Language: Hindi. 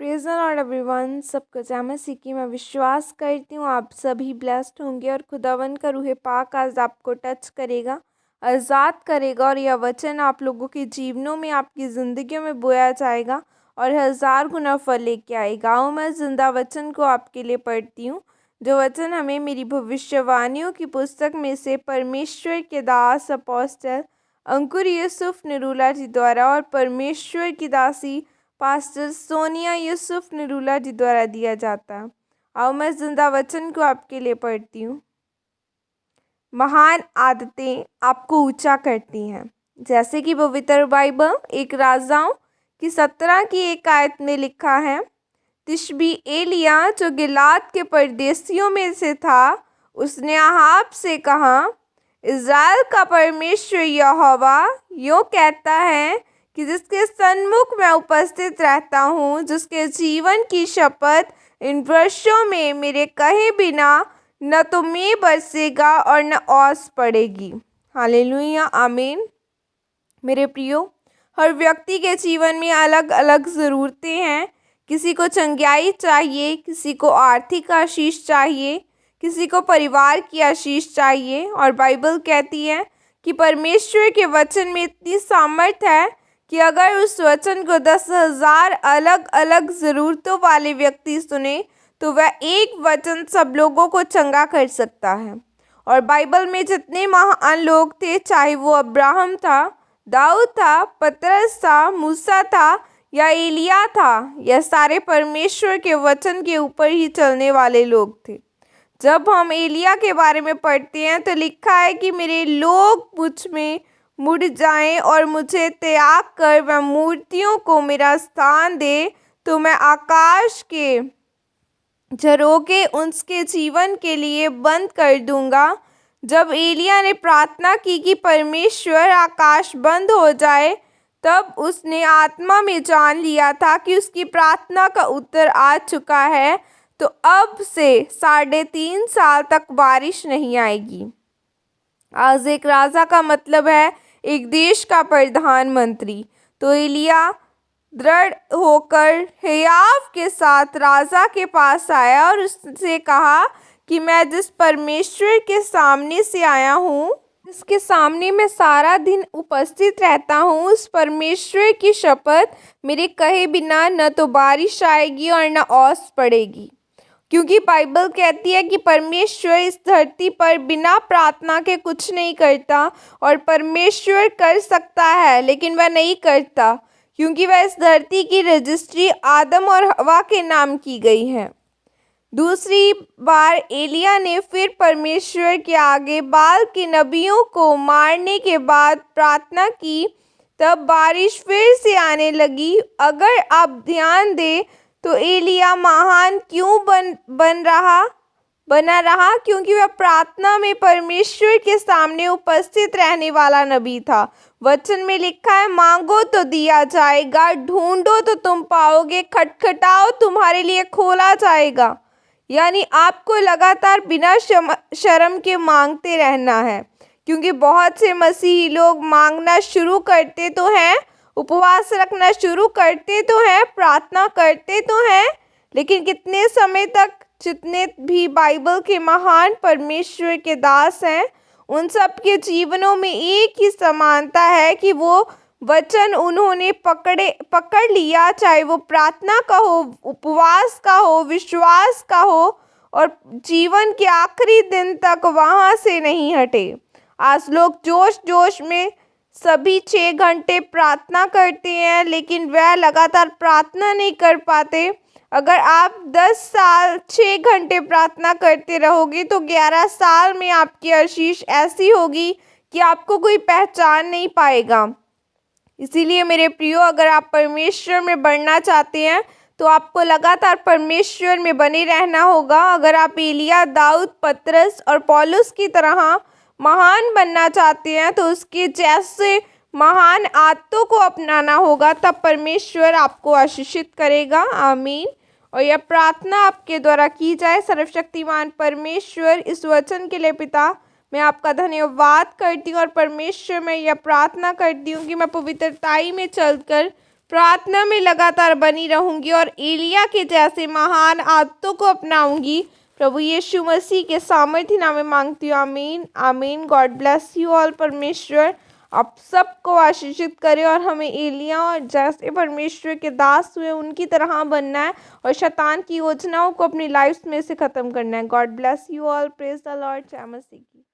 Praise the Lord everyone. सबको जय मसीह की मैं विश्वास करती हूँ आप सभी ब्लेस्ड होंगे और खुदावन का रूह पाक आज आपको टच करेगा, आज़ाद करेगा और यह वचन आप लोगों के जीवनों में, आपकी ज़िंदगियों में बोया जाएगा और 1000 गुना फल लेके आएगा। आओ मैं जिंदा वचन को आपके लिए पढ़ती हूँ, जो वचन हमें मेरी भविष्यवाणियों की पुस्तक में से परमेश्वर के दास अपोस्टल अंकुर यूसुफ निरूला जी द्वारा और परमेश्वर की दासी पास्टर सोनिया यूसुफ निरूला जी द्वारा दिया जाता है। आओ मैं जिंदा वचन को आपके लिए पढ़ती हूँ। महान आदतें आपको ऊंचा करती हैं। जैसे कि पवित्र बाइबल एक राजाओं की 17 की एक आयत में लिखा है, तिशबी एलिया जो गिलाद के परदेशियों में से था, उसने अहाब से कहा, इज़राइल का परमेश्वर यहोवा यूँ कहता है कि जिसके सन्मुख मैं उपस्थित रहता हूँ, जिसके जीवन की शपथ इन वर्षों में मेरे कहे बिना न तो मेघ बरसेगा और न ओस पड़ेगी। हालेलुया, आमीन। मेरे प्रियो, हर व्यक्ति के जीवन में अलग अलग ज़रूरतें हैं। किसी को चंगाई चाहिए, किसी को आर्थिक आशीष चाहिए, किसी को परिवार की आशीष चाहिए। और बाइबल कहती है कि परमेश्वर के वचन में इतनी सामर्थ है कि अगर उस वचन को 10,000 अलग अलग ज़रूरतों वाले व्यक्ति सुने तो वह एक वचन सब लोगों को चंगा कर सकता है। और बाइबल में जितने महान लोग थे, चाहे वो अब्राहम था, दाऊद था, पतरस था, मूसा था या एलिया था, यह सारे परमेश्वर के वचन के ऊपर ही चलने वाले लोग थे। जब हम एलिया के बारे में पढ़ते हैं तो लिखा है कि मेरे लोग मुझ में मुड़ जाएं और मुझे त्याग कर वह मूर्तियों को मेरा स्थान दे, तो मैं आकाश के झरोखे उसके जीवन के लिए बंद कर दूंगा। जब एलिया ने प्रार्थना की कि परमेश्वर आकाश बंद हो जाए, तब उसने आत्मा में जान लिया था कि उसकी प्रार्थना का उत्तर आ चुका है, तो अब से 3.5 साल तक बारिश नहीं आएगी। आज एक राजा का मतलब है एक देश का प्रधानमंत्री। तो एलिया दृढ़ होकर हियाव के साथ राजा के पास आया और उससे कहा कि मैं जिस परमेश्वर के सामने से आया हूँ, जिसके सामने मैं सारा दिन उपस्थित रहता हूँ, उस परमेश्वर की शपथ मेरे कहे बिना न तो बारिश आएगी और न ओस पड़ेगी। क्योंकि बाइबल कहती है कि परमेश्वर इस धरती पर बिना प्रार्थना के कुछ नहीं करता, और परमेश्वर कर सकता है लेकिन वह नहीं करता, क्योंकि वह इस धरती की रजिस्ट्री आदम और हवा के नाम की गई है। दूसरी बार एलिया ने फिर परमेश्वर के आगे बाल के नबियों को मारने के बाद प्रार्थना की, तब बारिश फिर से आने लगी। अगर आप ध्यान दें तो एलिया महान क्यों बना रहा? क्योंकि वह प्रार्थना में परमेश्वर के सामने उपस्थित रहने वाला नबी था। वचन में लिखा है, मांगो तो दिया जाएगा, ढूंढो तो तुम पाओगे, खटखटाओ तुम्हारे लिए खोला जाएगा। यानी आपको लगातार बिना शर्म के मांगते रहना है। क्योंकि बहुत से मसीही लोग मांगना शुरू करते तो हैं, उपवास रखना शुरू करते तो हैं, प्रार्थना करते तो हैं, लेकिन कितने समय तक? जितने भी बाइबल के महान परमेश्वर के दास हैं, उन सब के जीवनों में एक ही समानता है कि वो वचन उन्होंने पकड़ लिया, चाहे वो प्रार्थना का हो, उपवास का हो, विश्वास का हो, और जीवन के आखिरी दिन तक वहाँ से नहीं हटे। आज लोग जोश जोश में सभी 6 घंटे प्रार्थना करते हैं, लेकिन वह लगातार प्रार्थना नहीं कर पाते। अगर आप 10 साल 6 घंटे प्रार्थना करते रहोगे तो 11 साल में आपकी आशीष ऐसी होगी कि आपको कोई पहचान नहीं पाएगा। इसीलिए मेरे प्रियो, अगर आप परमेश्वर में बढ़ना चाहते हैं तो आपको लगातार परमेश्वर में बने रहना होगा। अगर आप एलिया, दाऊद, पतरस और पौलुस की तरह महान बनना चाहते हैं तो उसके जैसे महान आदतों को अपनाना होगा, तब परमेश्वर आपको आशीषित करेगा। आमीन। और यह प्रार्थना आपके द्वारा की जाए। सर्वशक्तिमान परमेश्वर, इस वचन के लिए पिता, मैं आपका धन्यवाद करती हूँ और परमेश्वर में यह प्रार्थना करती हूँ कि मैं पवित्रताई में चलकर प्रार्थना में लगातार बनी रहूंगी और एलिया के जैसे महान आदतों को अपनाऊंगी। प्रभु यीशु मसीह के सामर्थ्य नाम में मांगती हूँ, आमीन आमीन। God bless you all. परमेश्वर आप सबको आशीषित करे और हमें एलिया और जैसे परमेश्वर के दास हुए उनकी तरह बनना है और शैतान की योजनाओं को अपनी लाइफ में से ख़त्म करना है। God bless you all. Praise the Lord. जय मसीह की।